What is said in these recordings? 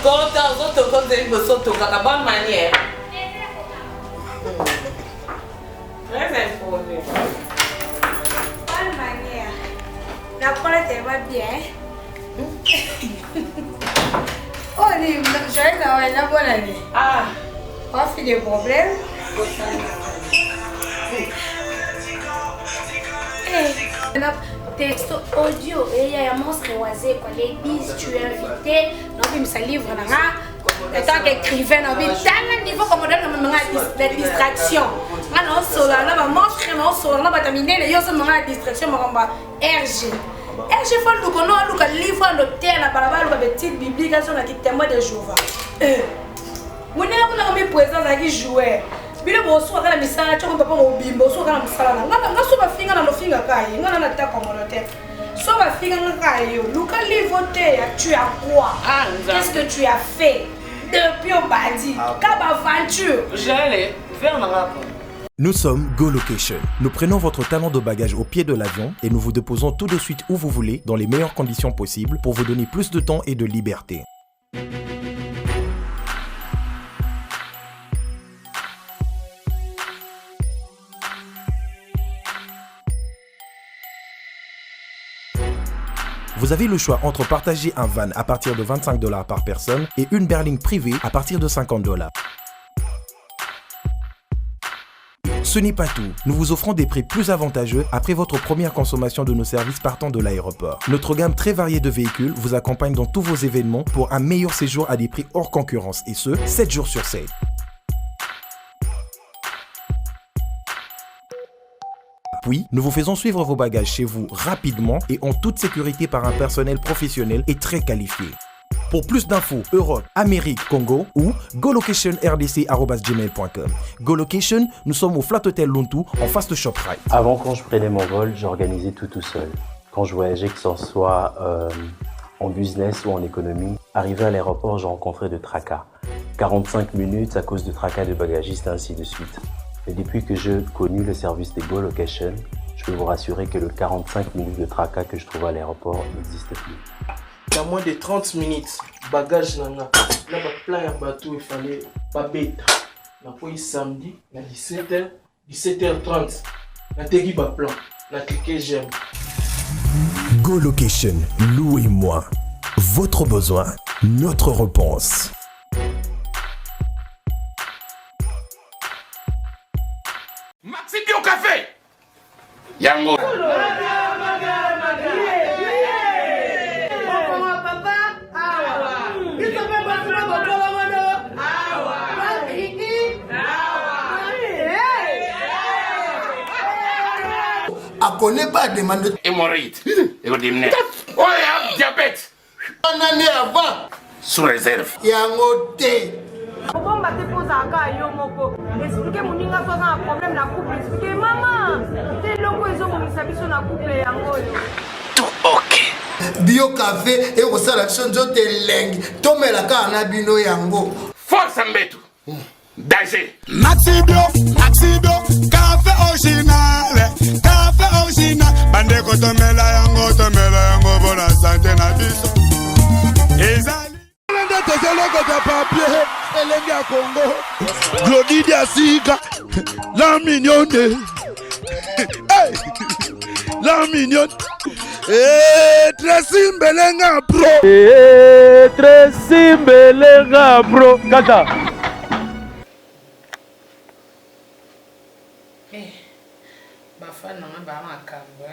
Quand aux autres quand ils me sont de bonne manière. Très informé. Bonne manière. La colère va bien. Oh, joyeux Noël, la bonne année. Ah. Pas fait de problème. Texto audio et il y a un monstre oisé quand les 10 tu es invité non mais ça livre là et tant qu'écrivain on dit tellement niveau comme on donne la distraction non solo là monstre non solo là terminer les yo la distraction maramba RG faut nous connaître le livre l'hôtel la balabala le petite biblique sur la témoin de Jéhovah on est présent là qui jouait bile bo so kala misala choko papa mo bimbo so kala misala nga so ba finga na no finga kai nga na ta communauté so ba finga nga kai yo luka livoté ya tu as quoi qu'est-ce que tu as fait depuis au bandi ka ba aventure j'allais vers na. Nous sommes Go Location. Nous prenons votre talon de bagage au pied de l'avion et nous vous déposons tout de suite où vous voulez dans les meilleures conditions possibles pour vous donner plus de temps et de liberté. Vous avez le choix entre partager un van à partir de 25 $ par personne et une berline privée à partir de 50 $. Ce n'est pas tout. Nous vous offrons des prix plus avantageux après votre première consommation de nos services partant de l'aéroport. Notre gamme très variée de véhicules vous accompagne dans tous vos événements pour un meilleur séjour à des prix hors concurrence et ce, 7 jours sur 7. Puis, nous vous faisons suivre vos bagages chez vous rapidement et en toute sécurité par un personnel professionnel et très qualifié. Pour plus d'infos, Europe, Amérique, Congo ou golocation.rdc@gmail.com. GoLocation, nous sommes au Flat Hotel Luntu en face de ShopRite. Avant, quand je prenais mon vol, j'organisais tout seul. Quand je voyageais, que ce soit en business ou en économie, arrivé à l'aéroport, je rencontrais de tracas. 45 minutes à cause de tracas de bagagistes et ainsi de suite. Et depuis que j'ai connu le service de GoLocation, je peux vous rassurer que le 45 minutes de tracas que je trouve à l'aéroport n'existe plus. Dans moins de 30 minutes, bagage nanga, là ba plan ya bateau il fallait pas bête. Na foi samedi, na 17h, 17h30. Na tegi ba plan, na cliquer j'aime. GoLocation, louez-moi. Votre besoin, notre réponse. Maxime au café. Yango. A connaît pas demande Hémorroïde. Et vous dites, oh, il y a diabète. une année avant. Sous réserve. Il y a un hôtel. Bon bah te pose à gars yo moko expliquer mon ninga toi un problème na couple expliquer maman te longo ezo mo misabiso na couple yango Tout ok. Bio café et au salade nzote leng. Tomela ka na bino yango. Force Mbetu. Danger. Maxibio, café original, bande kotomela yango pour la santé na biso. Ezali. Lende papier, elenge ya Congo. Glodidi Asika, la mignonne. Hey, la mignonne. Tracy Mbelenga Pro. Tracy Mbelenga Pro. Kata. Bafana nga ba makambo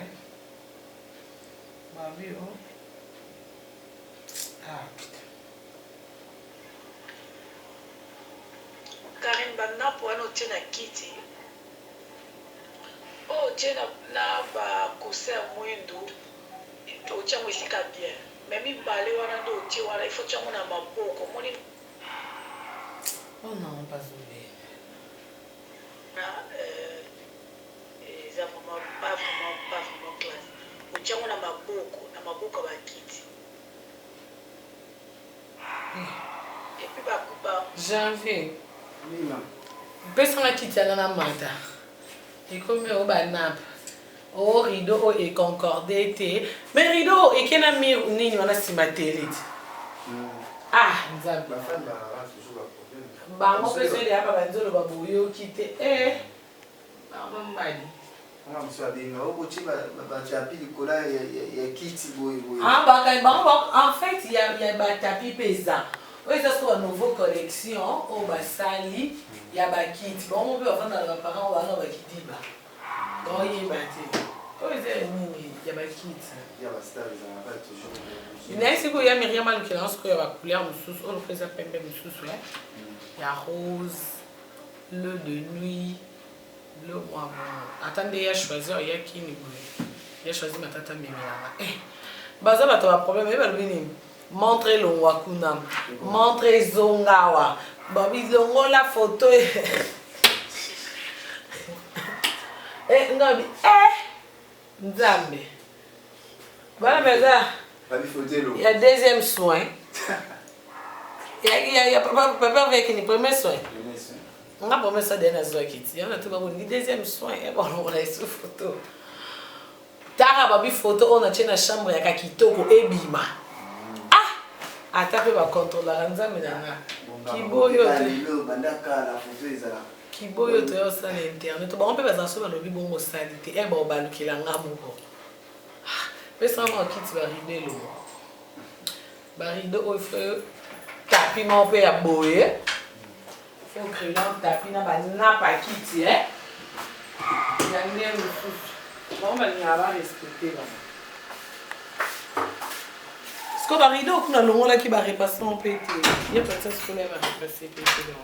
babio. Ah putain. Karim bana poano tena kiti. Oh tena na ba koser mwendo. To chango isika bien. Mais mi balé wana ndo ti wala il faut chango na maboko. Moni. Oh non, pas oublié. Pas vraiment classe. Au chango na maboko ba kiti. Et puis ba kuba. Janvier. Personne qui tient dans la mata. Et comme au banap. Oh rideau est concordé. Mais rideau et qu'un ami ni on a si ma télé. Ah. nzambe. Ma femme a toujours un problème. Bango pe so ya ba nzolo ba boyo kite. Bango mbali. Ah, monsieur Abinga, au bout de tapis du cola, il y a qui boy. En fait, il y a des tapis pesants. Oui, ça c'est une nouvelle collection. Au Basali, il y a des kits. Bon, on peut vendre dans les parents, on va avoir des kits. Donc, il y a des kits. Il y a des kits. Il y a des stars, ils en ont toujours. Il y a ici, il y a Myriam Alkelance, il y a la couleur, on le fait ça pembe, il y a rose, bleu de nuit. Le moi attendez, il a choisi, il y a qui il a choisi ma tata Mimilanga. Baza ba to problème, il va lui montrer le wakuna, montrer zongawa. Babi zongo la photo. Ngabi Nzambe. Voilà baza. Babi photo. Il y a deuxième soin. Il y a papa avec le premier soin. On a promis ça d'un azou kiti. On a tout le deuxième soin. On a sous photo. Tara babi photo on a tenu la chambre ya kakitoko ebima. Ah, atape ba contrôler nzambe nanga. Kiboyo te. Bandaka la photo ezala. Kiboyo te yo sa internet. Ba on peut pas so ba lobi bongo salite. Ba obalukela ngamuko. Pesa ma kiti ba ridelo. Ba rido o fe tapi mo pe ya boye. Faut créer un tapis na ba pas kiti il y a rien de fou. Bon ben il va respecter là. Ce qu'on va rideau qu'on a le monde là qui va repasser en pété. Il y a peut-être ce qu'on va repasser pété là.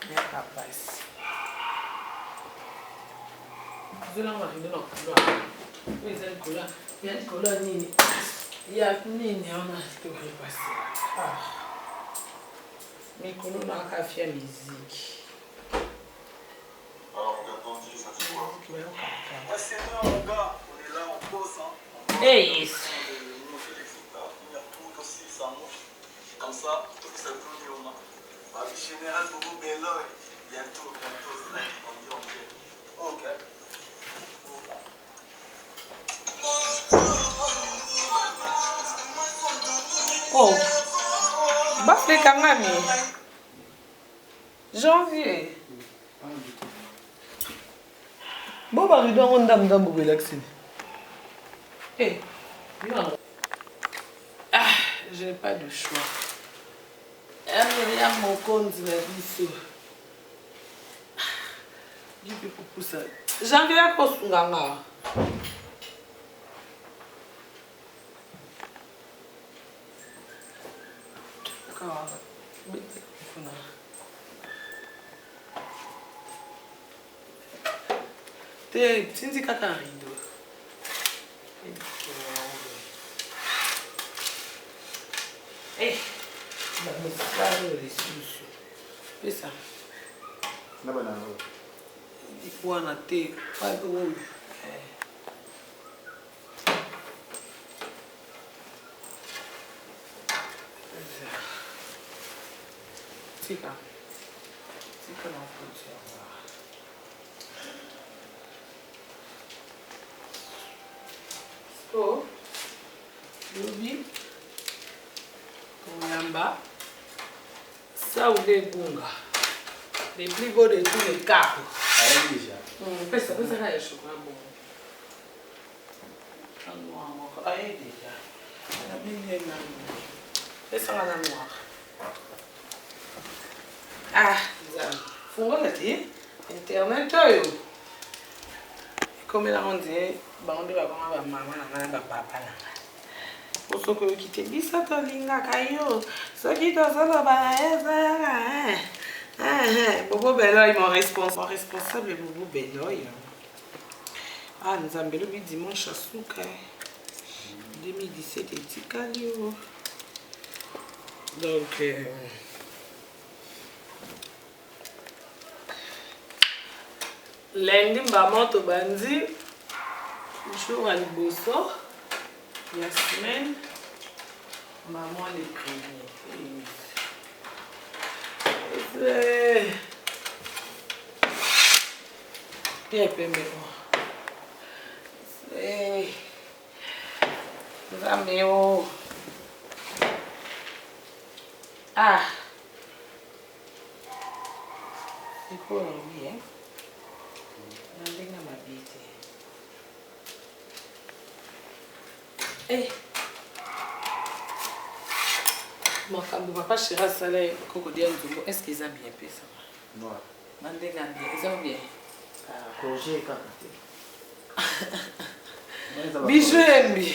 Il y a capable. Je l'en va rideau non couloir. Oui, c'est le couloir. Il y a le couloir nini. Il y a nini on a tout repasser. Mais qu'on a un café à musique. Alors, Gatondi, ça fait quoi? Ouais, c'est là, mon gars. On est là, on bosse. Hey, yes. Comme ça, tout ça tourne au moins. Général, Bobo Bello, bientôt, c'est là qu'on dit ok. Oh, bafle kangami. Janvier. Bon, bah, il doit avoir une dame pour relaxer. Eh, ah, je n'ai pas de choix. Elle mon compte, la vie. Je peux pour ça. Janvier à cause de la Sinzi kaka rido. Eh, bah mais c'est pas les solutions. C'est ça. Na bana. Il faut en acheter. Pas de rôle. C'est ça. C'est ça l'entretien. Oh, Lobi, Koyamba, ça ou des bunga, les plus beaux de tous les capes. Ah, déjà. Ça peut être un chocolat bon. Ah, déjà. La bien fais ça à la noire. Ah, ça. Faut regarder. Internet, comme elle a dit, on va voir maman et papa. Pour ceux qui te disent ça, tu linga kayo. Ceux qui te disent ça, Bobo Beloy, mon responsable, Bobo Beloy. Ah, nous avons le dimanche à Souka. 2017 et Tikalio. Donc, lundi, Mbamoto Bandi. Jour à Liboso, il y a semaine, maman les premiers. Pierre Péméo. Zameo. Ah. C'est quoi l'envie, hein? On a ma bête. Eh. Mon papa chéra salé crocodile Nzombo. Est-ce qu'ils ont bien fait ça? Non. Mandéga bien. Ils ont bien. Projet quand Bijou Mbi.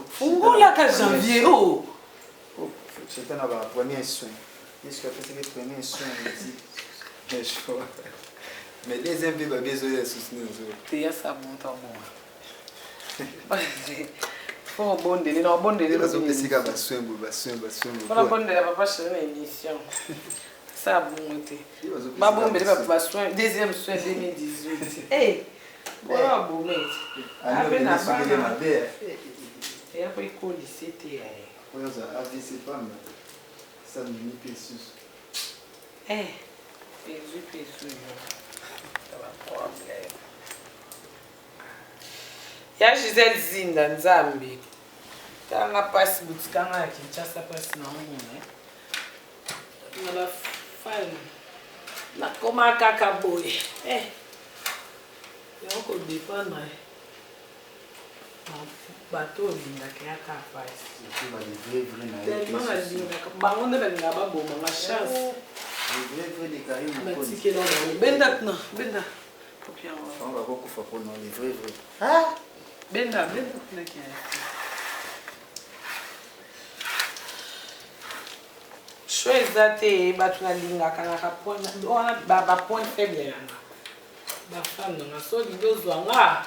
Fungola ka janvier. Oh. C'était là bas premier soin. Est-ce que c'est que premier soin ici? Mais deuxième bébé a besoin de soutenir. Tu as ça bon temps moi. Faut bon délai, non bon délai. Parce que c'est qu'à bassoin. Faut la bonne délai papa sur une émission. Ça bon été. Ba bon délai papa soin deuxième soin 2018. Eh. Voilà bon mec. Après na ba. Et après il colle c'était. Ouais ça AVC pas mais ça me pésus. Eh. Pésus. Ça va problème. Ya Giselle Zinda Nzambi. Tanga pasi butikanga ya Kinshasa pasi na ngone. Na ba fan. Na koma kaka boy. Eh. Ya ko dépendre. Bateau linga kya ka pasi. Tu vas les vrais na. Tellement la linga ka bangonde ba linga ba boma ma chance. Les vrais des Caraïbes. Na tike dans benda na benda. Copier. On va beaucoup faire pour les vrais. Ah. Benda kuna kia. Choisa te batu na linga kana ka point ona ba point faible yanga. Ba femme na so lido zwanga.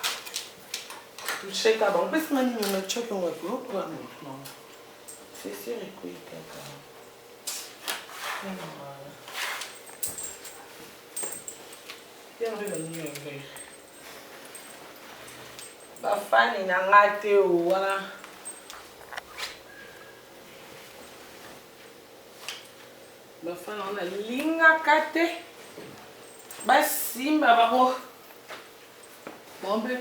Tu cheka ba mpesi mani nyona choke ngwa ko non. C'est sûr que kaka. Bafani na ngate wana bafana na linga kate basimba bako bombe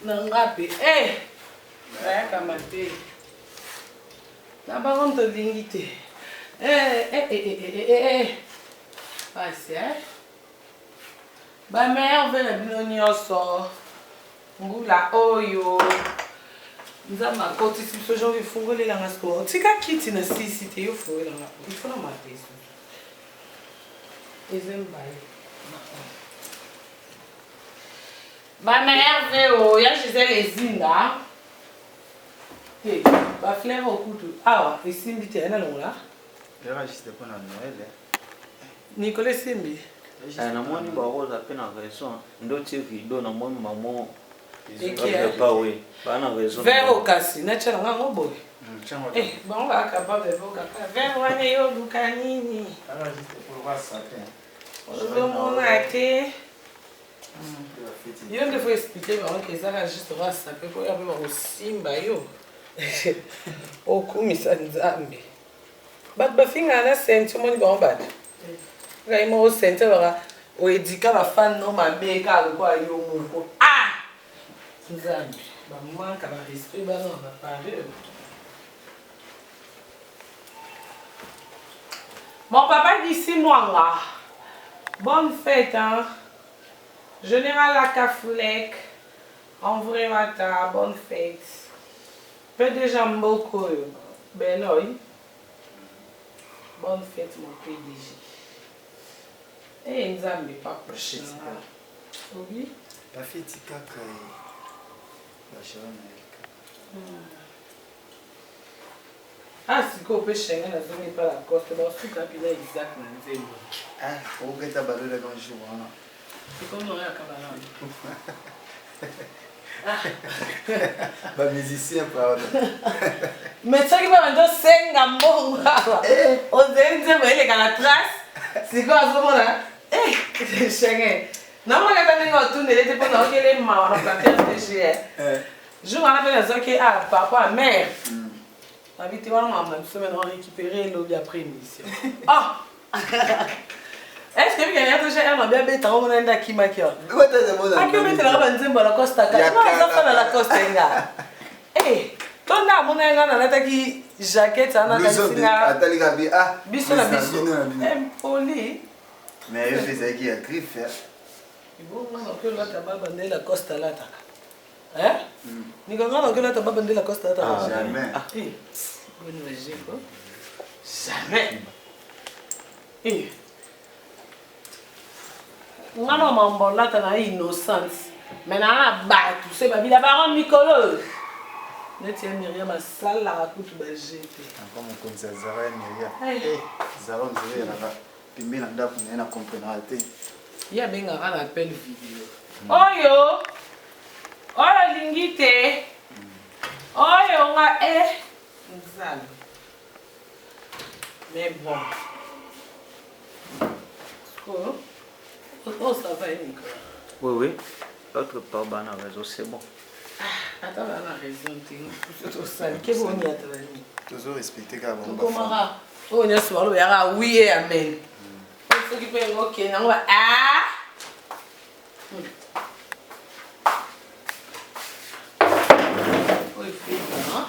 na ngape baya kamate na bango to lingite Pasi ba mère veut la binonyoso ngula oyo nzama koti siso jonge fungole la ngasko tika kiti na sisi te yo fungole la il faut la mater ezembaye ba mère veut ya Giselle Zinda ba fleur au couteau awa isimbi te na longa Là juste pour Noël. Nicolas Simbi na mwani ba roza pe na raison ndo tiki do na mwani maman pas oui ba na raison vers au kasi na tshela ngo boy ba on va capable de kaka vers wana yo dukanini alors juste pour voir ça le monde a été yo ne faut expliquer ba que ça juste voir ça pe ko ya ba o simba yo o kumisa nzambe bat ba finga na senti mo ni ba on bat Là, il m'a au centre, on a dit que la femme n'a pas bien car quoi il y a un ah, Nzambi, maman qui a respect, bah non, on va parler. Mon papa dit 6 mois là. Bonne fête, hein. Général Lakafoulek, en vrai matin, bonne fête. Peu de gens beaucoup, ben oui. Bonne fête, mon PDG. Eh, Nzambi, pas prochain. Oui. La fête kaka la shana Ah, si qu'on peut changer la zone pas la coste, bah sous capilla exact na nzembo. Ah, on va ta balole quand je vois. C'est comme on a kabala. Ba musicien pardon. Mais ça qui va me senga mbonga. On dit nzembo ile kana trace. C'est quoi ce moment là? Eh, chien. Non, moi quand on est tourné, il était pas dans quel ma on a planté DG. Je me rappelle ça que ah papa mère. La vie tu vois maman, semaine on récupérer l'eau après émission. Ah. Est-ce que bien y a déjà un bien bête on a ndaki makio. Ouais, t'as demandé. Ah que mettre la nzembo la costa ka. Non, ça fait la costa nga. Eh, toi Non, non, mon gars, on a attaqué jaquette, on a attaqué biso na biso. Impoli. Mais il faisait qui a griffe. Il faut que là ta baba ne la costa là ta. Hein? Ni quand on que là ta baba ne la costa ta. Jamais. Eh. Bonne magie quoi. Jamais. Eh. Ngana mambo là ta na innocence. Mais na ba tout c'est ba bila baron Mikolo. Neti ya Myriam asala rakutu ba jeté. Encore mon compte Zara Myriam. Eh, Zara on dirait là. Pimbe na ndako na comprendre te. Ya benga na appel vidéo. Oyo. Oyo lingite. Oyo nga nzalo. Mais bon. Oh, ça va, Nicolas. Oui, oui. L'autre part, bah, on a raison, c'est bon. Attends, on a raison, qu'est-ce qu'on y a? Toujours respecter quand même. Comment on y a souvent, il y a oui et amen. Il faut qu'il paye, ok, on va. Ah! Oui, fait bien.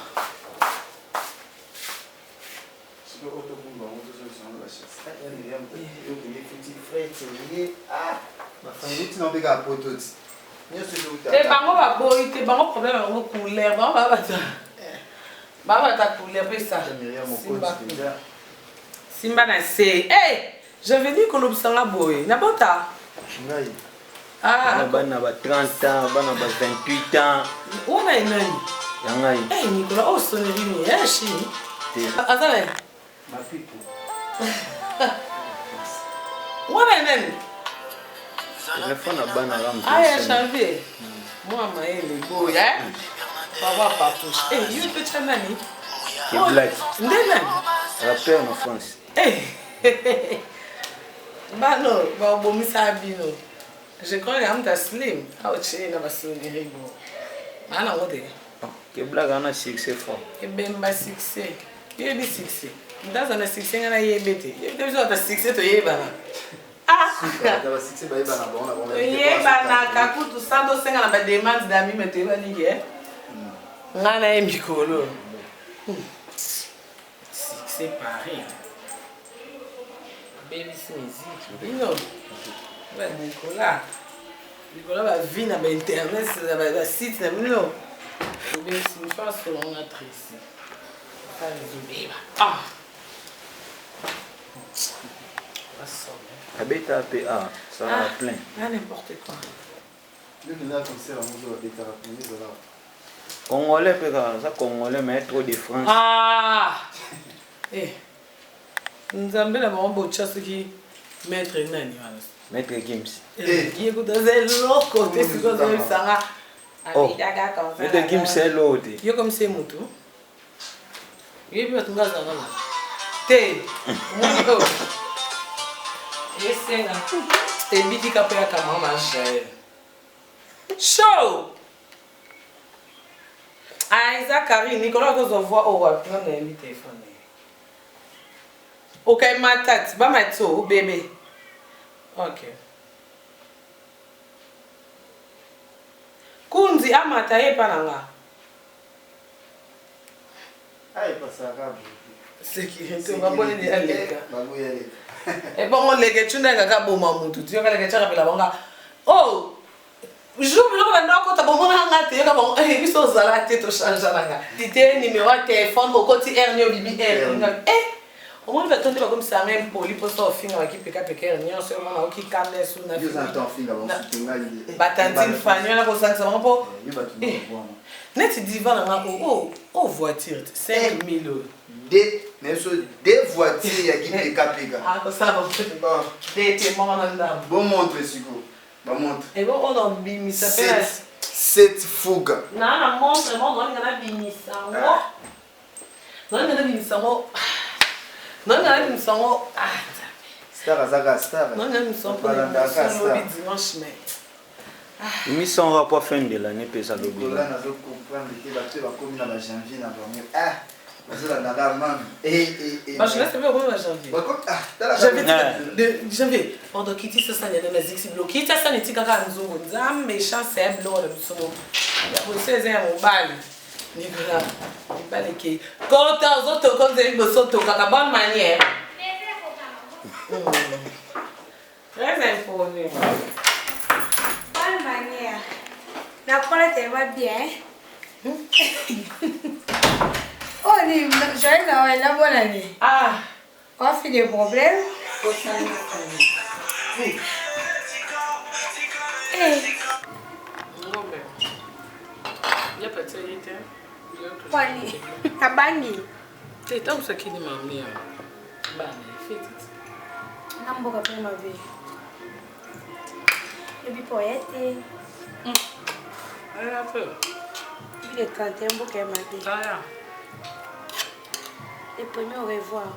Te bango ba boy, te bango problème bango couleur, bango ba bata. Ba bata couleur pe ça. Simba na se. Eh, je vais dire qu'on obsanga boy. Na bota. Ngai. Ah, bana ba 30 ans, bana ba 28 ans. On a nani? Yangai. Eh, Nicolas, oh sonnerie ni, eh chi. Azale. Ma pipo. On a nani? Téléphone à bana ram. Ah, ya janvier. Moi maele boy, eh. Papa papouche. Eh, you pe chanani? Qui blague. Ndena. Rappeur en France. Eh. Bah non, bah bon misa bino. Je crois que tu slim. Ah, tu es là-bas sur les rigots. Ah non, on est. Qui blague en a succès fort. Et bien, bah succès. Il y a des succès. Dans un succès, il y a des bêtés. Il y a des autres succès, tu y es là. Ah! Il y a des succès, il y a des bêtés. Il y a des bêtés. Tout ça, tu sais, on a des demandes d'amis, mais tu vas dire. On a un micro. Succès pareil. Baby musique. Non. Ouais, Nicolas va venir sur internet, sur le site, non. Ou bien si une fois sur l'actrice. Ça résume. Ah! Habite à PA, ça va plein. Ah, n'importe quoi. Congolais, ça Congolais, mais trop de France. Ah! Eh! Nous avons un bon chasse qui maître Nani. Maître Gims. Il écoute l'autre côté, c'est quoi ça? Oh, Maître Gims, c'est l'autre. Il est comme c'est mouton. Il est bien tout le monde. Té. Et c'est là. Et Bidi Kapea Kamama. Show! Ah, Zachary, Nicolas, vous en voit au web. Non, non, il téléphone. Ok, ma tante, ba ma tso, bébé. Ok. Kunzi amata ye pananga. Ai pasaka. C'est qui tu vas bonne ni aleka. Et bon on lege tunda ngaka boma mutu. Tu yoka lege tshaka pela bonga. Oh! Joue le banda ko ta bomona ngate yoka bon eh biso zala te to changer nanga. Tite numéro de téléphone au côté R bibi R. Eh! Au moins, il va comme ça, même pour lui, pour ça, au fin, qui peut péquer, il y a seulement qui calme sous la vie. Batantine, Fanny, on a pour ça, ça va pas. Net divan, oh, voiture, 5 000 euros. Des voitures, il y a qui peut péquer. Ah, ça va, des témoins en dame. Bon montre, Sigo. Bon montre. Et bon, on a bimi, ça fait. 7 fougues. Non, la montre, on a bimi, ça. Non, on a bimi, ça. Non, non, nous sommes. Ah, star, star. Non, nous sommes pour le dimanche, mais. Ils sont rapport fin de l'année, puis ça doit bien. Là, nous comprendre que la paix va comme dans janvier, dans le ah, parce que la maman. Je laisse faire au janvier. Janvier. Pendant qu'il dit ça, il y a des exils bloqués. Ça, ça n'est pas quand nous avons un méchant, c'est bloqué. Il y a pour 16 ans, on balle. Quand tu as autres comme des bonne manière. Très imposé. Bonne manière. La palette elle va bien. Oh, joyeux Noël, la bonne année. Ah. On a fait des problèmes. Il y a pas de sécurité. Kwani, abani. C'est tout ce qui m'a mis. Bani, fait. Nambo ka prima vez. Eu vi poeta. Olha peu. Il est 31 beau qu'elle m'a dit. Voilà. Et premier au revoir.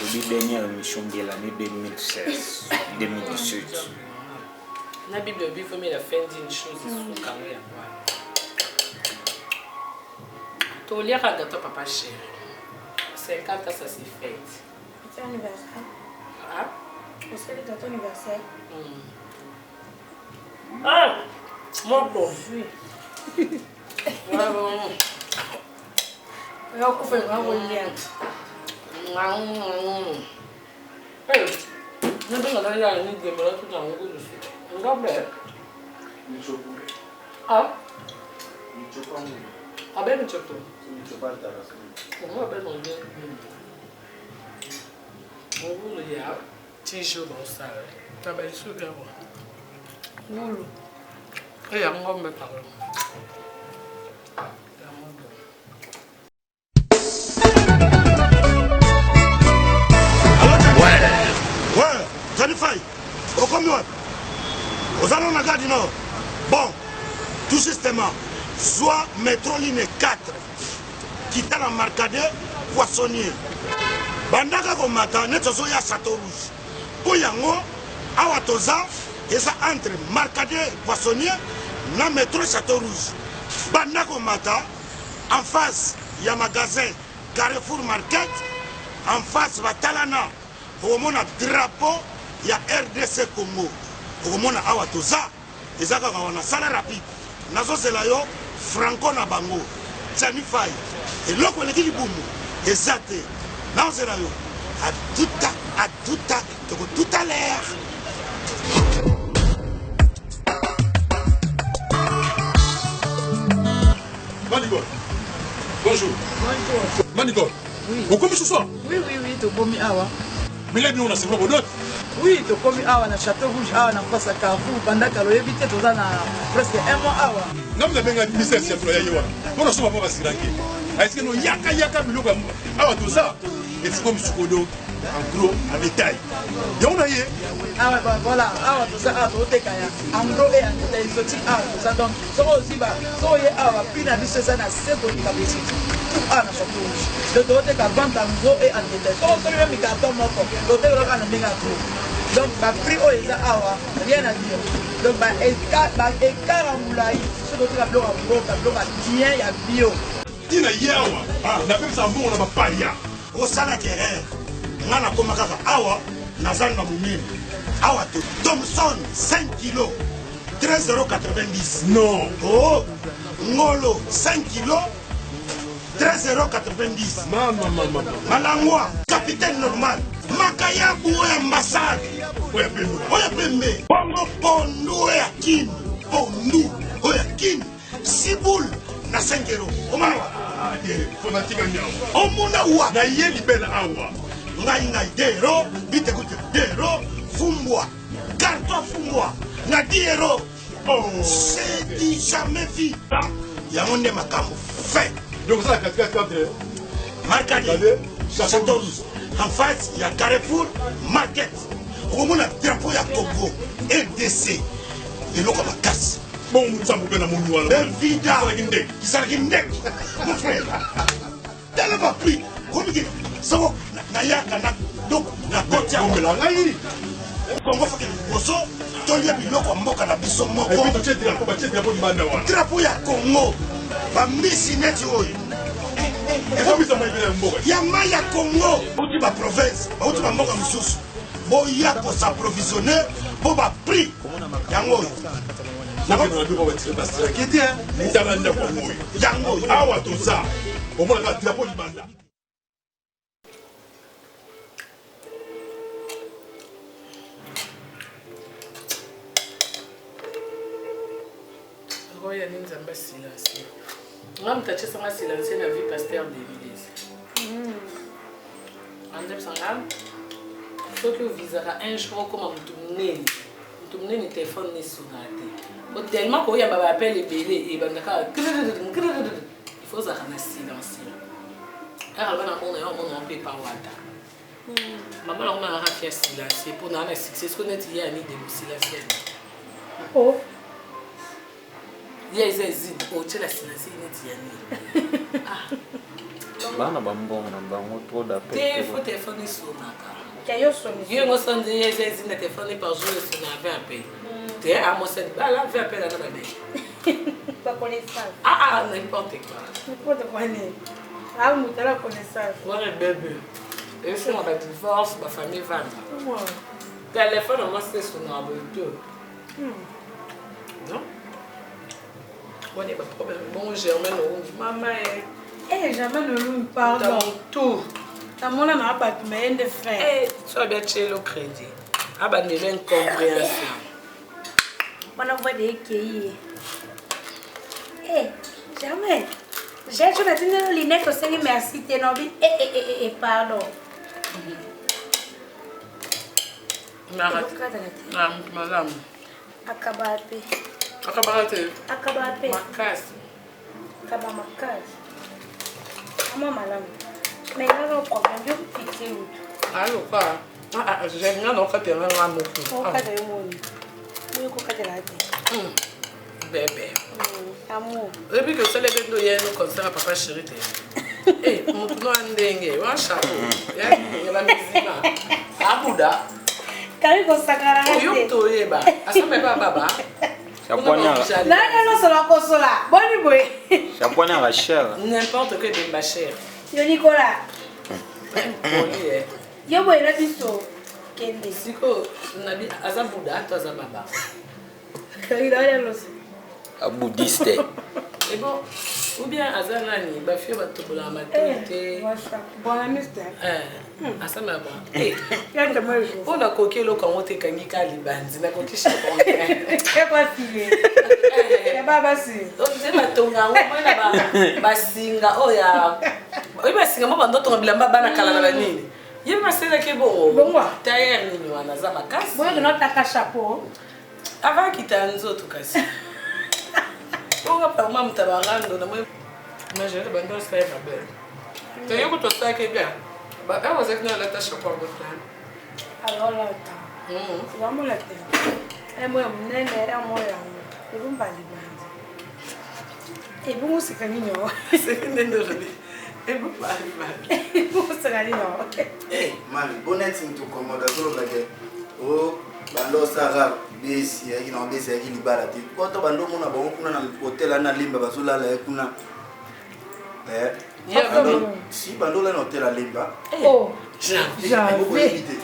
Le dernier émission de l'année 2016-2018. La Bible dit qu'il faut mettre la fin d'une chose sur carré à moi. Tu lire un gâteau papa chéri. 50 ans ça s'est fait. C'est anniversaire. Ah? C'est le gâteau anniversaire. Ah! Mon bon. Oui. Bravo. Eu vou fazer uma olhada. Hey, não tem nada de demora tudo não gosto. Não dá bem. Ah? Ah bem me chocou. Como bem não deu. Não vou liar. Tijolo não sabe. Tá bem sugar. Não. Ei, eu não me falo. Ouais, Johnny Faye, au combien? Aux allons la gare du Nord. Bon, tout justement, soit métro ligne 4, qui t'a la marcade poissonnier. Bandaka komata, netsoso ya Château Rouge. Poyango, awatoza, et ça entre marcade poissonnier, na métro Château Rouge. Bandaka komata, en face, il y a magasin Carrefour Market, en face, Batalana. Omona drapeau ya RDC Congo. Omona awatoza ezaka wana sala rapide. Nazo zela yo Franco na bango. Johnny Faye. Et loko leki libumu ezate. Nazo zela yo à tout à l'heure. Manigo. Bonjour. Bonjour. Manigo. Oui. Vous commis ce soir? Oui, tu commis awa. Mais là, on a c'est quoi d'autre? Oui, tu commis awa na Château Rouge awa na face à Carrefour pendant que l'on évite tout ça na presque un mois awa. Non, mais bien ministère c'est pour y avoir. On a souvent pas siranké. Est-ce que nous yaka biloko awa tout ça? Et c'est comme Sukodo en gros en détail. Ya on a yé. Ah ouais, voilà, awa tout ça a tout kaya. En gros et en détail exotique awa tout ça donc so aussi ba so yé awa puis na biso ça na c'est pour capacité. Ah na Château Rouge. De dote ka vente en gros et en détail. So so même carton moko. Dote ko ka na minga gros. Donc ba prix o eza awa rien à dire. Donc ba ekarambulai so dote ka bloka gros ka bloka bien ya bio. Tina yawa. Ah, na pesa mbongo na baparia. Osala terre. Ngana koma kaka awa nazali na mumini. Awa to Thomson 5 kg 13,90 €. Non. Oh, ngolo 5 kg 13,90 €. Maman. Malangwa capitaine normal. Makayabu ambassade. Oya pembe. Bongo pondu ya kin. Pondu oya kin. Siboul na 5 €. Omawa. Fanatique nyawo. Omuna wa na yeli bela awa. Ngai dero, bite kuti dero, fumbwa. Carton fumbwa. Na 10 €. Oh, c'est du jamais vu. Yamonde makambo fait. Donc ça 4 Marcadi. Château Rouge. En face, il y a Carrefour Market. Au a drapeau ya Congo, RDC. Et l'eau comme casse. Bon, ça vous fait la mon noir. Évidemment. Qui s'en guinde. Mon frère. T'as pas pris. Comme il dit. Ça va. Nayaka na. Donc, la côte ya. On la raï. Congo fait que bosso. Tolia biloko mboka na biso moko. Et puis tu sais drapeau du banda wa. Drapeau ya Congo. Ba misi neti oyo. Ya maya Congo. Bouti ba province. Bouti ba mboka mususu. Boya ko s'approvisionner. Bo ba prix. Yango. nakende na bino batire basiraki te tala ndako ngoyo yango awa toza omonaka drapo libanda. Roya ni nzamba silence. Nga mutachesa nga silence na vie pasteur de l'église. Andep sangam. Soki uvizaka un jour comme mutu munene téléphone ne sonate. Ko tellement ko ya baba appelle belé et bandaka. Il faut ça na silence. Alors bana on a peu par wata. Maman on a rafia silence pour na succès ko net ya ni de silence. Oh. Yes, oh, tu l'as silence net ya ni. Bana bambongo na bango trop d'appels. Te faut téléphone sonaka. Yo mo sonde yes na téléphone par jour sur na 20 appels. Te a mo sonde ba la 20 appels na ba. Pas connaissance. Ah n'importe quoi. N'importe quoi né. Ah mo tala connaissance. Ouais bébé. Et si on a divorce, ma famille va. Téléphone on c'est sur na deux. Non? Moi il y a pas de problème. Bon Germaine maman Germaine Olum pardon. Tout. Ta mona na pas tu mais de fin. Tu as bien chez le crédit. Ah bah n'est incompréhension. On envoie des cahiers. Jamais. J'ai toujours dit non l'inec au série merci t'es non bi pardon. Madame. Akabape. Makasi. Makasi. Maman madame. Mais il y a un problème, je vais piquer. Allô, quoi? J'aime bien notre terrain à mon fils. On va faire un mot. Je vais faire la tête. Bébé. Amour. Depuis que ça, les bêtes de hier, nous concert à papa chéri. Eh, mon tournoi en dengue, un chapeau. Il y a la musique. Ah, Bouddha. Quand il consacre oh, yo, to yeba. Asa me ba baba. Chapoignard. Non, c'est la consola. Bonne boy. Chapoignard à cher. N'importe que de ma chère. Yo Nicolas. Yo boy na biso. Kende. Siko nabi asa Bouddha to asa baba. Il a l'air aussi. Un bouddhiste. Et bon, ou bien asa nani ba fio ba tobola maturité. Bon amiste. Asa ma ba. Yanda moi je. On a coqué lo quand on te kangi ka libanzi na coqué chez bon. C'est pas filé. Ya baba si. Donc c'est ba tonga ngoma na ba singa oya. Oya singa mo bando tonga bilamba bana kala na nini. Yema sela ke bo. Bongo. Tayer nini wana za makasi. Moi que notre taka chapeau. Avant qu'il t'anzo tout kasi. On va pas maman tabarando na moi. Mais je le bando ça est belle. Tu yo ko ça ke bien. Bah on va dire que la tâche pour le plan. Alors là. Vamos là. Et moi mnene era moi là. Et vous m'allez bien. Et vous c'est caminho. C'est nendo joli. Et vous parlez mal. Et vous c'est caminho. Eh, mami, bonnet into commoda solo like oh, bando sara besi yaki na besi yaki libala ti. Ko to bando mona ba kuna na hotel na limba bazula la kuna. Si bando la hotel la limba. Oh, j'avais.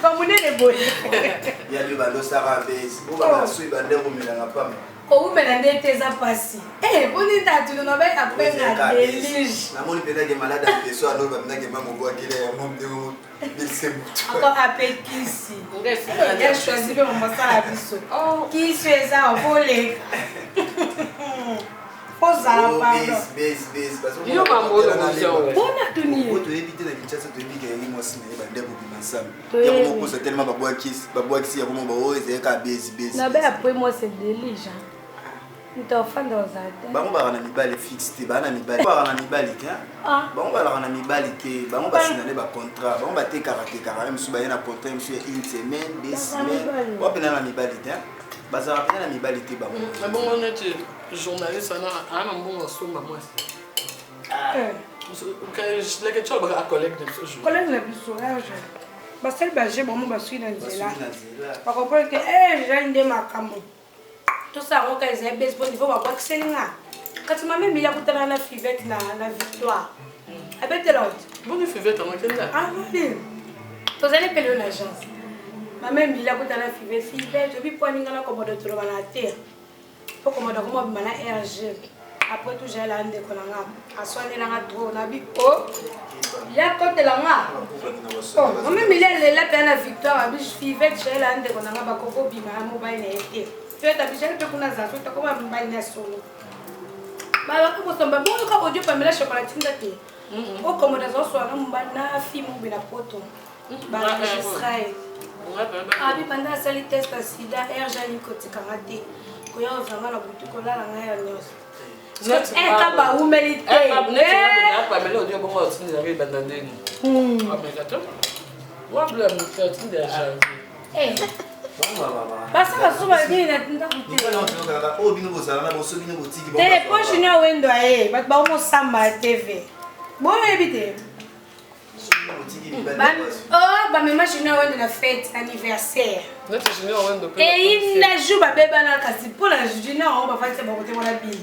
Comme on est les boys. Il y a le bando sara besi. O ba sui bande ko melanga pa. Ko umelande teza pasi. On est à tout na ba après la délige. Na moni pena ke malade en peso alors ba mna ke mamo bo akile ya mom de encore appel Kisi. Il a choisi le moment ça la biso. Oh, qui fait ça au volet. Faut ça pardon. Base parce que yo mambo la mission. Bona tuni. Faut éviter la vitesse de vie que yi mo sima ba ndebo bi mansam. Ya ko ko ça tellement ba boa Kisi ya ko mo ba o ze ka base. Na ba après moi c'est délige. Mtofanda ozate. Bango ba na mibali fixe te ba na mibali. Ba na mibali te. Bango ba na mibali te. Bango ba signaler ba contrat. Bango ba te karaté même si ba yana contrat monsieur une semaine, 2 semaines. Ba pena na mibali te. Ba za pena na mibali te ba. Mais bon on est journaliste on a un bon somma moi. Que les gens ba collègue de ce jour. Collègue la biso là je. Ba sel ba j'ai bon ba suina nzela. Ba comprendre que j'ai ndé makambo. Tout ça, on a des bêtes pour niveau, on va voir que c'est là. Quand tu m'as mis la bouteille dans la fivette, la victoire. Avec de l'autre. Bon, la fivette, on a quelle là? Ah oui. Tu allez payer l'agence. Ma mère mis la bouteille dans la fivette, et puis pour aller dans la commode de la terre. pour commander comme ma RG. Après tout j'ai la ande konanga. Aswani la trop na bi oh. Ya côté la nga. Oh, même il est là pour la victoire, abi vivait j'ai la ande konanga ba koko bima mobile na été. Tu es habitué de kuna za, tu comme mobile na solo. Ba ko somba bon ko audio pa mela chocolatine date. O commander zo so na mobile na film ou na poto. Ba Israël. Abi pendant ça les tests sida RG ni côté kangate. Ko ya ozanga na butu ko la nga ya nyos. Kaba humilité. Pas mais l'audio bon on s'est arrivé bandandé. Ah mais attends. Moi bleu me fait un déjà. Eh. Parce que souvent bien na tinda kuti. Oh bino bozala na boso bino botiki bon. Tele poche ni wendo eh, ba ba mo samba TV. Bon ebite. Oh, ba mema chine wendo na fête anniversaire. Notre chine wendo pe. Et il na joue ba beba na kasi pour la jina on va faire ça ba côté mon abi.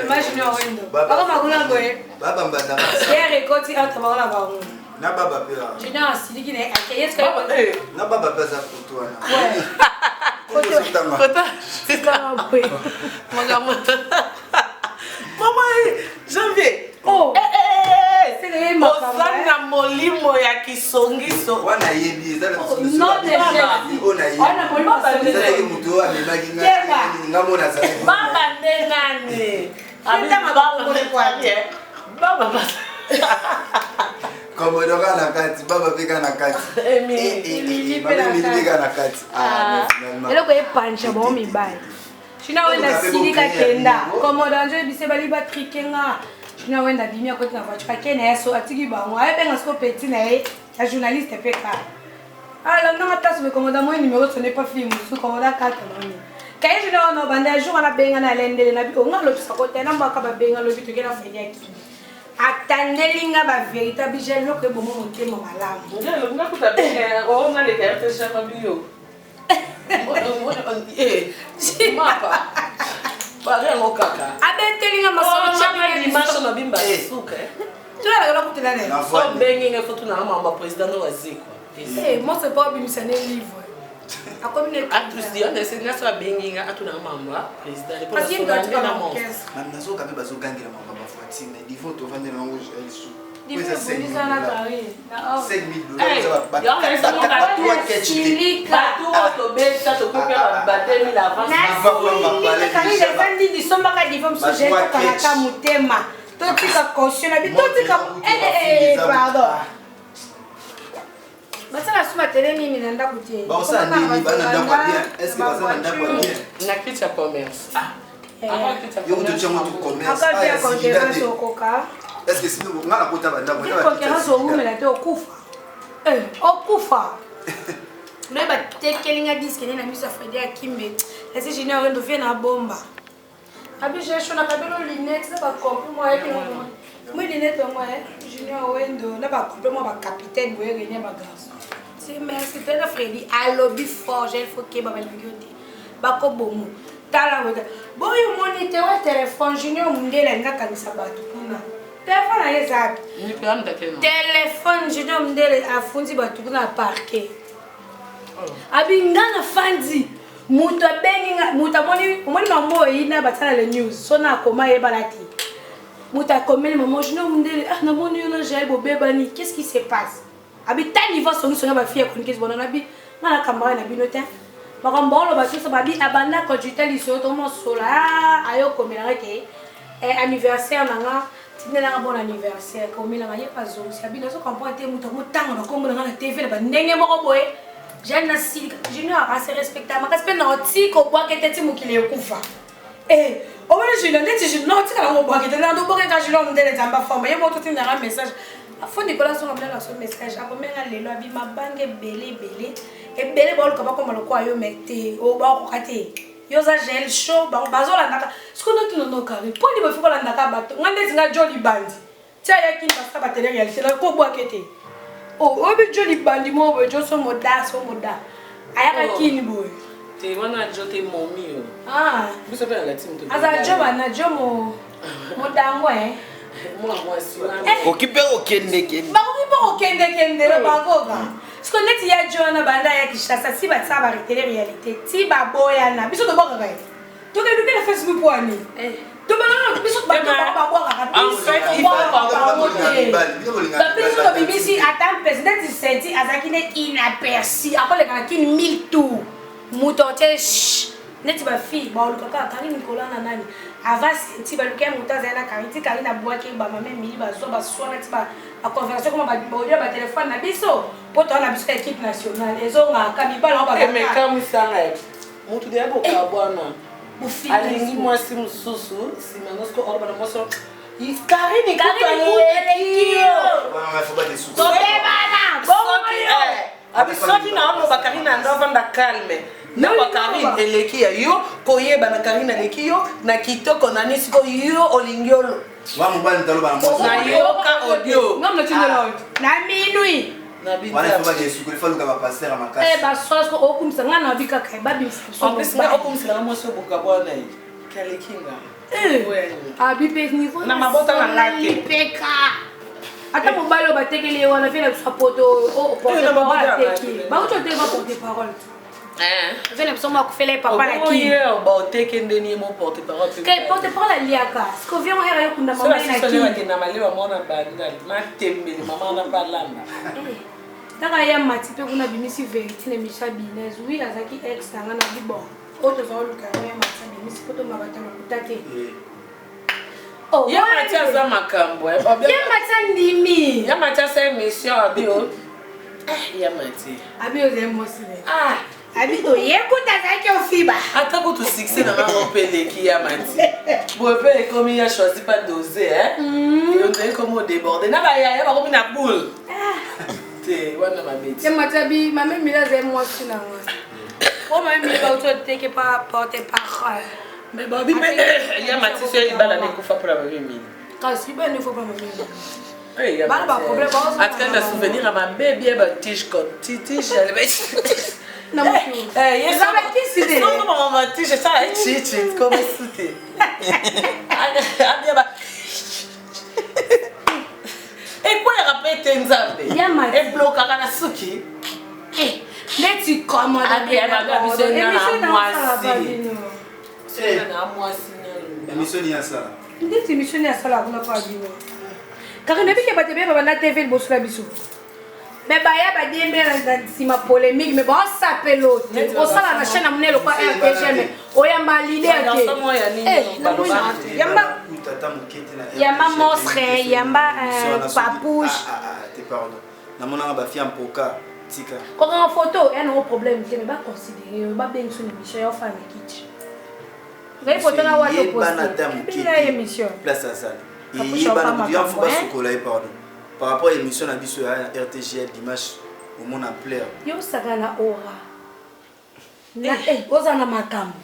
Imagine wendo. Baba makuna boye. Baba mbanda. Hier ekoti entre ba na ba. Na baba pela. Jina asiliki na akeye ska. Na baba pesa photo ana. Ouais. Photo. C'est ça boye. Maman, janvier. Oh. C'est le même Osana molimo ya kisongiso. Wana yebi ezala non de ona yebi. Wana molimo ezala muto amemaki ngamona za. Baba ndenane. Abita mababa kwanye. Baba Comme on aura la carte, baba peka na carte. Emily peka na carte. Ah, elle ko epancha bo mi bai. China wenda silika kenda. Comme danger bise bali ba trikenga. China wenda bimia ko tina voiture kena so atiki ba mo. Aye benga sko petit na e, la journaliste peka. Ah là non ta so comme dans mon numéro ce n'est pas film, sous comme da carte non. Kaya china no banda jour na benga na lendele na bi o ngalo bisa ko tena mbaka ba benga lo bitu kena fanya ki. Atandelinga ba véritable gel lo ke bomo motema malamu. Ngelo ngakuta benga o ngale ka tesa mabio. Mapa. Pare ngo kaka. Abetelinga masomo chama ni maso na bimba suka. Tu la la kutela ne. So bengi nge foto na mama president wa ziko. Eh, moi c'est pas bimisa ne livre. A comme ne atus dia ne c'est na so bengi nga atuna mama president pour parce que doit être dans mon caisse. Mama zo kabe bazo gangira mama ba Fatine. Il faut to vendre na rouge elle sous. Il faut bonisa na Paris. Na $5,000 ça va pas. Ya on ça monta toi Silika. Bato to besa to kopia ba 2000 avance. Na Silika kali de vandi di somba ka di femme sujet kana ka mutema. Totika caution abi totika pardon. Basa la suma tele mimi nanda kutie. Ba ça ndini bana ndakwa bien. Est-ce que basa ndakwa bien? Na kicha commerce. Yo to chama to commerce. Aka dia concurrence okoka. Est-ce que sinon ngala kota banda mo na concurrence okumela te okufa. Okufa. Leba tekelinga disque na misa Fredi Akimbe. Ese jina wendo vient na bomba. Abi j'ai chona kabelo lunette na ba complet moi yake mo. Moi lunette moi junior wendo na ba complet moi ba capitaine boye gagner ba garçon. C'est merci te na Fredi a lobby fort, j'ai faut que ba balingoti. Ba ko bomu. Tala wenda. Boyo moniteur wa téléphone junior mundela ngaka kanisa batu kuna. Téléphone à exact. Téléphone junior mundela afunzi batu kuna parquet. Abi ngana fandi. Muta benga muta moni mambo ina batana le news sona koma yebalati muta komeli maman junior mundele ah na moni yo na jail bobebani qu'est-ce qui se passe abi tani va songi songa ba fille ko nkezi bona nabi na kamera na binote bakambolo ba tso ba bi abanda ko jutali so to mo sola ayo komela ke anniversaire nanga tinela bon anniversaire komela ba ye pas zo sabi na so comprendre muta mutanga na komela na TV na ba ndenge moko boye Jeanne Silika, Junior assez respectable. Parce que non, tu comprends que tu es mukile kufa. Eh, au moins Junior, tu non, tu as mon bois qui te l'a d'abord quand Junior me donne des forme. Il y a beaucoup de un message. À fond Nicolas son appelé dans ce message. À combien elle le abi ma bangue belé et belé bol comme le quoi yo mette au bas au côté. Yo za gel chaud ba bazo la ndaka. Ce qu'on a tout non carré. Pour ni me faut la ndaka bato. Ngande zinga jolly band. Tia ya kin parce que ba télé réalité là ko bois kete. Oh, obi joli bandi mo bo jo so moda. Aya kini boy. Te wana jote momi. Ah. Biso pe la team to. Aza joba na jomo modango Moi si wana. Okipe okende. Ba okende le bagoga. Ce qu'on est ya jona banda ya kishasa si ba sa ba réalité. Ti ba boya na biso to boga. Tu as le Facebook pour aller. Tu vas là, tu vas pas boire. En fait, il faut pas monter. La personne qui vit ici attend président du senti azakine inaperçu. Après les gars qui 1000 tours. Moutonté net ba fille ba lukaka kari Nicolas na nani. Avant senti ba lukia mutaza na kariti kari na boaki ba mama mili ba so ba so na tiba a conversation comme ba audio ba téléphone na biso. Poto na biso équipe nationale. Ezo nga kabiba na ba. Mais comme ça mutu de abo ka bwana. Alingi mwasi mususu simanosco orba na moso Karine kutalekio Bana faut pas des sous. Bana abisoki na ono ba Karine ndovanda calme na ba Karine elekia yo koyeba na Karine elekio na kitoko na nisiko yo olingiolo wa mobali talo bana moso na yo ka audio ngam na tindelo na minui Wana faut pas des sous, il faut que va passer à ma casse. Eh ba sosko okumisa ngana bika kai babi en plus nga okumisa na moso bokabwana yi kalekinga abi pe niveau na mabota na lake peka ata mobalo batekele wana fela sapoto o porte parole teki ba uto te ba porte parole vele msoma kufela papa la ki yo ba oteke ndeni mo porte parole ke porte parole aliaka sko vient era yo kunda mama na ki na ki na maliwa mona bandali matembele mama na balamba Taka ya mati pe kuna bimisi vérité ne misha binez oui azaki ex tanga na bibo auto za luka ya mati bimisi poto mabata na kutate oh ya mati za makambo ya mati ndimi ya mati sa émission abio ya mati abio ze mosile abi to yekuta zaki ofiba ata ko to succès na mapele ki ya mati bo pe comme il a choisi pas doser on dirait comme déborder na ba ya ba comme na boule wana mabeti ya matabi mame mila ze mwasi na ngwa o mame mila auto teke pa porte parole mais babi ya mati se ibala ne kufa pour la mimi kasi ba ne faut pas mame eh ya ba ba problème ba atka da souvenir à ma bébé ba tige comme tige elle va na mutu yes ça va qui c'est non maman tige ça chichi comme c'était abia ba et quoi répète nzambe et bloquer na suki neti comment émission ni ça ndeti émission ya sala kuna pa bino car ne bike batebe ba na TV le bosula biso mais ba ya ba dembe na sima polémique mais ba sapelo o sala na chaîne amnelo kwa RTGM o ya ma leader ke yamba monstre yamba papouche te pardon na mona ba fi ampoka tika quand en photo un autre problème mais ba considérer ba bien sur l'émission ya fa na kitchen les photos na wa to poster la émission place à ça et ba na bien faut pas sokola pardon par rapport à l'émission na biso ya RTGL dimanche au monde en plein yo sakana ora na ozana makambo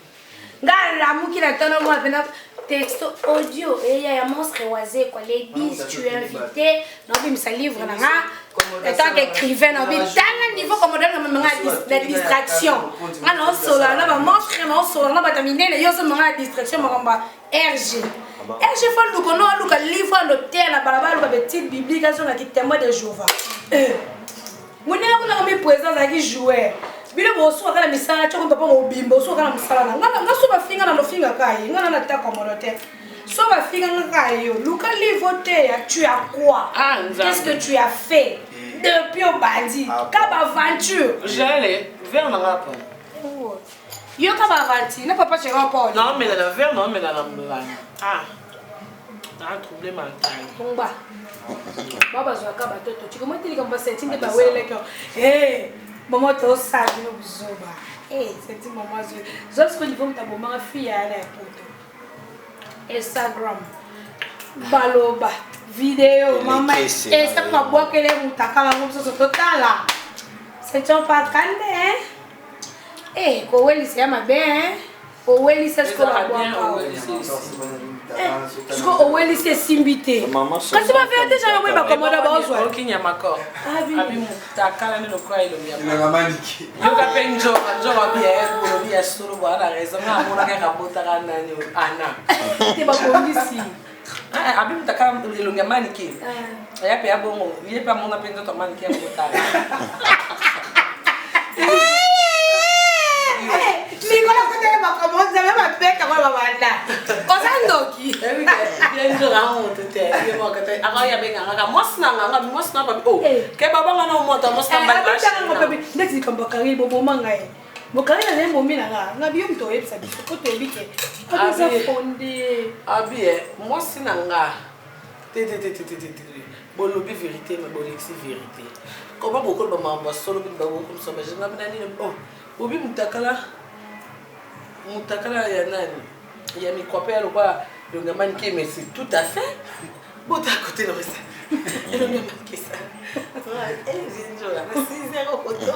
ngala mukila tono mo pena texto audio et il y a monstre oisé quoi les 10 tu es invité non mais ça livre là en tant qu'écrivain non mais dans niveau comme on la distraction alors sola là ba monstre non sola ba terminer yo so manga distraction manga RG RG fa luko no luka livre no tela balabala ba petite biblique sur la témoin de Jéhovah mona kuna kama présence aki jouer bile boso akala misala choko papa ngobimbo so akala misala nga so ba finga na lofinga kai nga na ta communauté so ba finga nga kai yo luka livote ya tu as quoi qu'est-ce que tu as fait depuis au bandi ka ba aventure j'allais vers na rapa yo ka ba aventure na papa chéri pas non mais la vers non mais la un trouble mental bomba baba zo ka ba toto chiko motili kamba setting ba wele ko maman to sabe no buzoba c'est maman zo ce que niveau ta maman fille à la photo Instagram baloba vidéo maman et ça pas boire que les mutaka la ngomso totala c'est pas calme ko weli c'est ma bien ko weli c'est ce qu'on a boire Sko oweli se simbite. Kasi ba fait déjà we ba komoda ba ozwa. Okinya mako. Abi mutakala ni lokwa ilo ya. Na mamaniki. Yo ka penjo, njo ba bia ko bia suru ba na raison na mona ka kabota kana ni ana. Te ba kondisi. Abi mutakala ilo ya maniki. Ya pe abongo, ye pa mona penjo to maniki ya mutaka. Nicola ko te ba komoda ba peka ba Bolobi vérité, mais bolexi vérité. Comment beaucoup de mamans solo comme ça, mais je n'ai pas dit bon. Obi mutakala ya nani? Il y a mes copains ou pas le gamin qui mais c'est tout à fait. Bon à côté de ça. Il le gamin qui ça. Elle vient de là, c'est 0 côté là.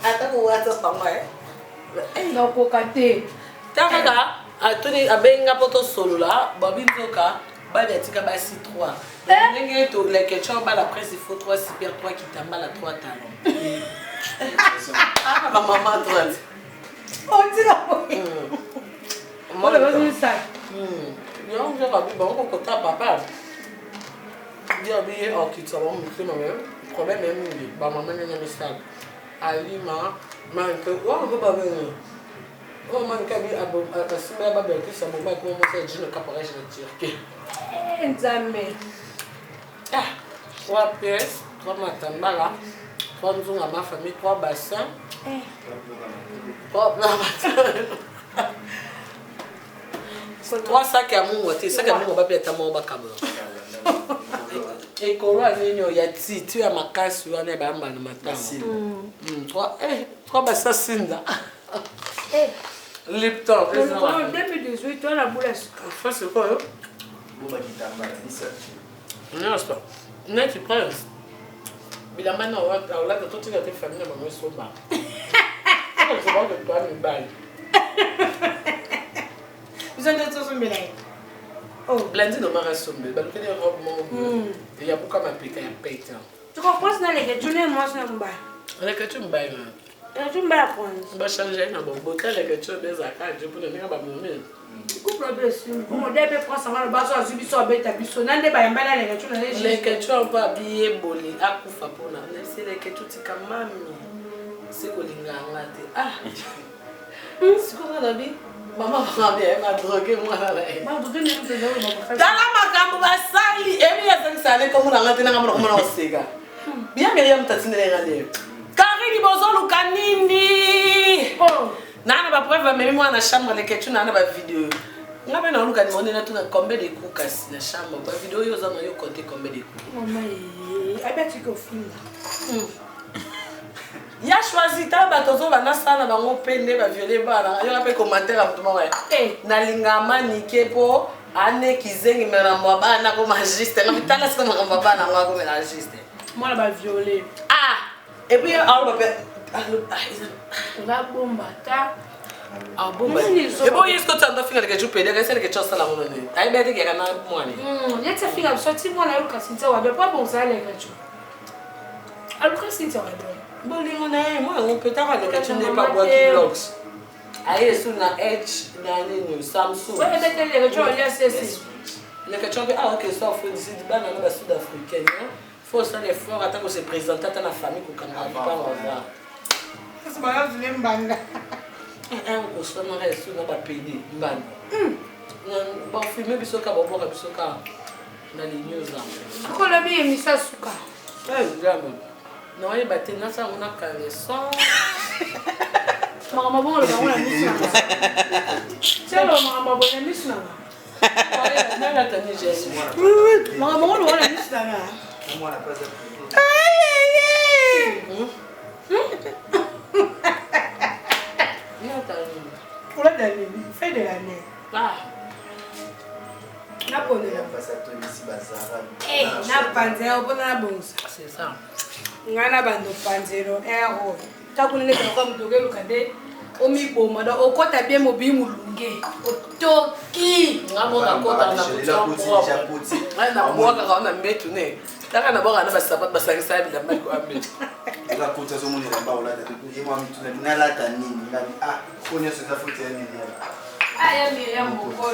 Attends on va ça pas moi. Non kokate. Tanga atoni abenga poto solo là, babi nzoka. Tika basi 3. Les ketchup, la presse, il faut 3 super 3 qui t'emballent à 3 talons. Ah, ma maman droite. On dit la moi, le vas-y ça. Non, je vais bon, on compte papa. Bien habillé en kit, ça va me faire même. Problème même, bah maman n'a pas ça. Ali ma, manque. Oh, on va pas venir. Oh, manque à bien à Simba Babel qui ça me met comme ça, je ne caparais je le tire. Nzambe. 3 pièces, 3 matambala, 3 maisons à ma famille, 3 bassins, 3 sacs à mon côté, 3 sacs à mon côté, et quand on a tu as ma casse, on est bamba le matin. 3 bassins Sinda. Lipton. 2018, toi la boule à sucre. C'est quoi? Non, c'est pas. Non, tu prends. Mais la main, on va te tout de famille, on va se battre. C'est bon que tu as une balle. Vous êtes tous un mélange. Oh, blindé de ma race, mais il y a il y a beaucoup de piquer un pète. Tu comprends, c'est les ketchup, moi, c'est un bail. Les ketchup, bail. Tu me bats pour on va changer un bon bouteille, les ketchup, des accords, je peux donner un bon moment. Les ketchup pas habillé bolé à kufa pona c'est les ketchup tikamami c'est kolinganga te ah c'est quoi la vie maman va bien m'a drogué moi là dans la makambo basali et bien ça ça comme on a maintenant comme on osega bien Myriam tatine ngale Karine bozolo kanini oh nana ba preuve même moi na chambre les ketchup nana ba vidéo. On a bien entendu qu'on a combien de coups cassés dans la chambre. La vidéo, ils ont compté combien de coups. Maman, il y a des trucs au fil. Il a choisi, tu as bateau, tu as ça, tu as peine, tu as violé, tu as fait commentaire à tout le monde. Na lingama nike po, ane kizengi meramba ba na ko magiste. Na mitala sika meramba ba na ko magiste. Moi là ba violé. Ah, et puis alors ba la bombe ta. Ah bon bah. Et bon, est-ce que tu as fait quelque chose pédé, c'est quelque chose ça la monnaie. Ai bête que kana moi ni. Il y a des filles qui sorti moi là au Sintia wa pas bon ça les quelque chose. Alors que Sintia wa bon les monnaie, moi on peut avoir le quelque chose n'est pas bois qui bloque. Aïe sur na H na ni Samsung. Ouais, mais les quelque chose il y a c'est. Le quelque chose ah OK ça faut dire ba na ba sud-africaine. Faut ça les fort attendre que se présenter dans la famille pour qu'on pas voir. C'est pas grave, je l'aime banga. On se fait marrer sur notre pays, ban. Bon, filmer bisoka, bon, bisoka, dans les news là. Pourquoi la vie est mise à souka? Vraiment. Non, il battait dans ça, on a calé ça. Maman, bon, le baron la mise là. C'est le maman, bon, la mise là. Non, la tenue, j'ai. Oui, maman, bon, le baron la mise là. Moi, la passe à pour la dernière, fin de l'année. Ah. Na bonne la passe à toi ici bazara. Eh, na panzero pour na bonsa. C'est ça. Ngana bando panzero ero. Ta kunele kwa mtoke lukade. Omi boma da okota bien mobi mulunge. Otoki. Ngabona kota na kutsha. Na boka kaona mbetu ne. Taka na boka na basabat basangisa bila mako ambe. La kota zo moni lamba ola da ku yema mtu na lata nini. Ah, konya sasa futi ya nini. Ah, ya Myriam moko.